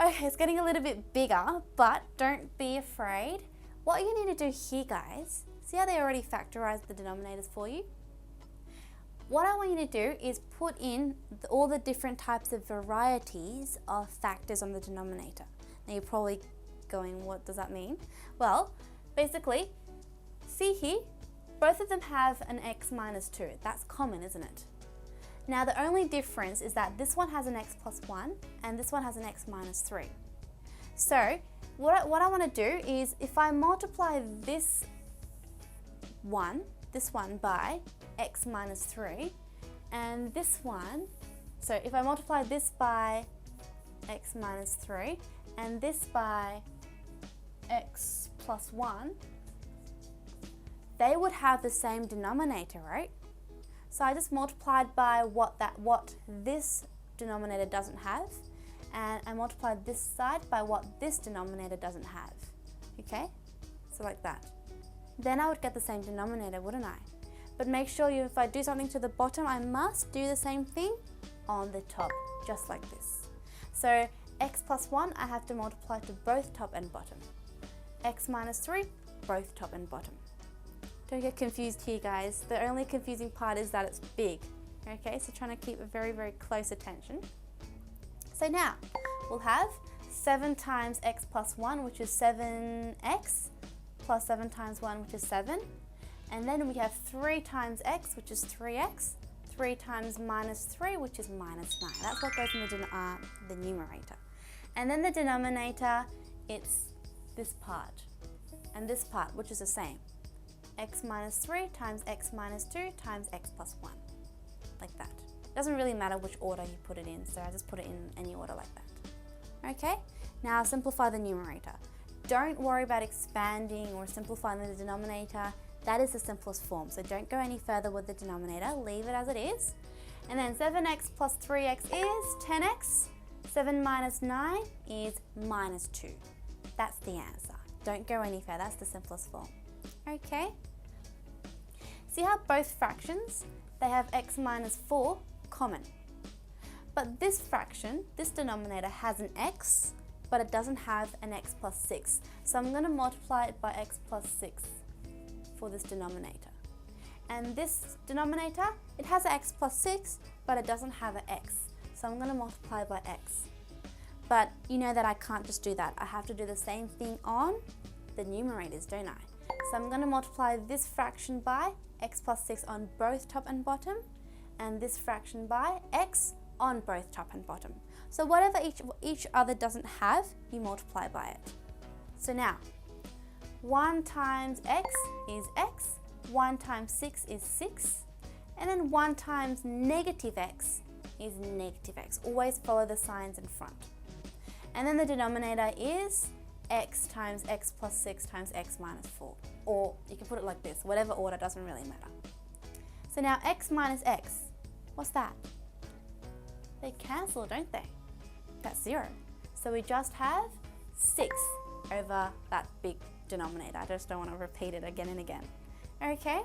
Okay, it's getting a little bit bigger, but don't be afraid. What you need to do here, guys, see how they already factorized the denominators for you? What I want you to do is put in all the different types of varieties of factors on the denominator. Now you're probably going, what does that mean? Well, basically, see here, both of them have an x minus 2. That's common, isn't it? Now the only difference is that this one has an x plus 1 and this one has an x minus 3. So what I want to do is if I multiply this one by x minus 3 and this one, so if I multiply this by x minus 3 and this by x plus 1, they would have the same denominator, right? So I just multiplied by what this denominator doesn't have, and I multiplied this side by what this denominator doesn't have. Okay? So like that. Then I would get the same denominator, wouldn't I? But make sure if I do something to the bottom, I must do the same thing on the top, just like this. So x plus 1, I have to multiply to both top and bottom. X minus 3, both top and bottom. Don't get confused here, guys. The only confusing part is that it's big. Okay, so trying to keep a very, very close attention. So now, we'll have 7 times x plus 1, which is 7x, plus 7 times 1, which is 7. And then we have 3 times x, which is 3x, 3 times minus 3, which is minus 9. That's what goes in the numerator. And then the denominator, it's this part, and this part, which is the same. X minus 3 times x minus 2 times x plus 1, like that. Doesn't really matter which order you put it in, so I just put it in any order like that. Okay, now simplify the numerator. Don't worry about expanding or simplifying the denominator. That is the simplest form, so don't go any further with the denominator, leave it as it is. And then 7x plus 3x is 10x, 7 minus 9 is minus 2. That's the answer. Don't go any further, that's the simplest form. Okay, see how both fractions, they have x minus 4 common. But this fraction, this denominator has an x, but it doesn't have an x plus 6. So I'm going to multiply it by x plus 6 for this denominator. And this denominator, it has an x plus 6, but it doesn't have an x. So I'm going to multiply by x. But you know that I can't just do that. I have to do the same thing on the numerators, don't I? So I'm going to multiply this fraction by x plus 6 on both top and bottom, and this fraction by x on both top and bottom. So whatever each other doesn't have, you multiply by it. So now, 1 times x is x, 1 times 6 is 6, and then 1 times negative x is negative x. Always follow the signs in front. And then the denominator is x times x plus 6 times x minus 4. Or you can put it like this, whatever order, doesn't really matter. So now x minus x, what's that? They cancel, don't they? That's 0. So we just have 6 over that big denominator. I just don't want to repeat it again and again. Okay,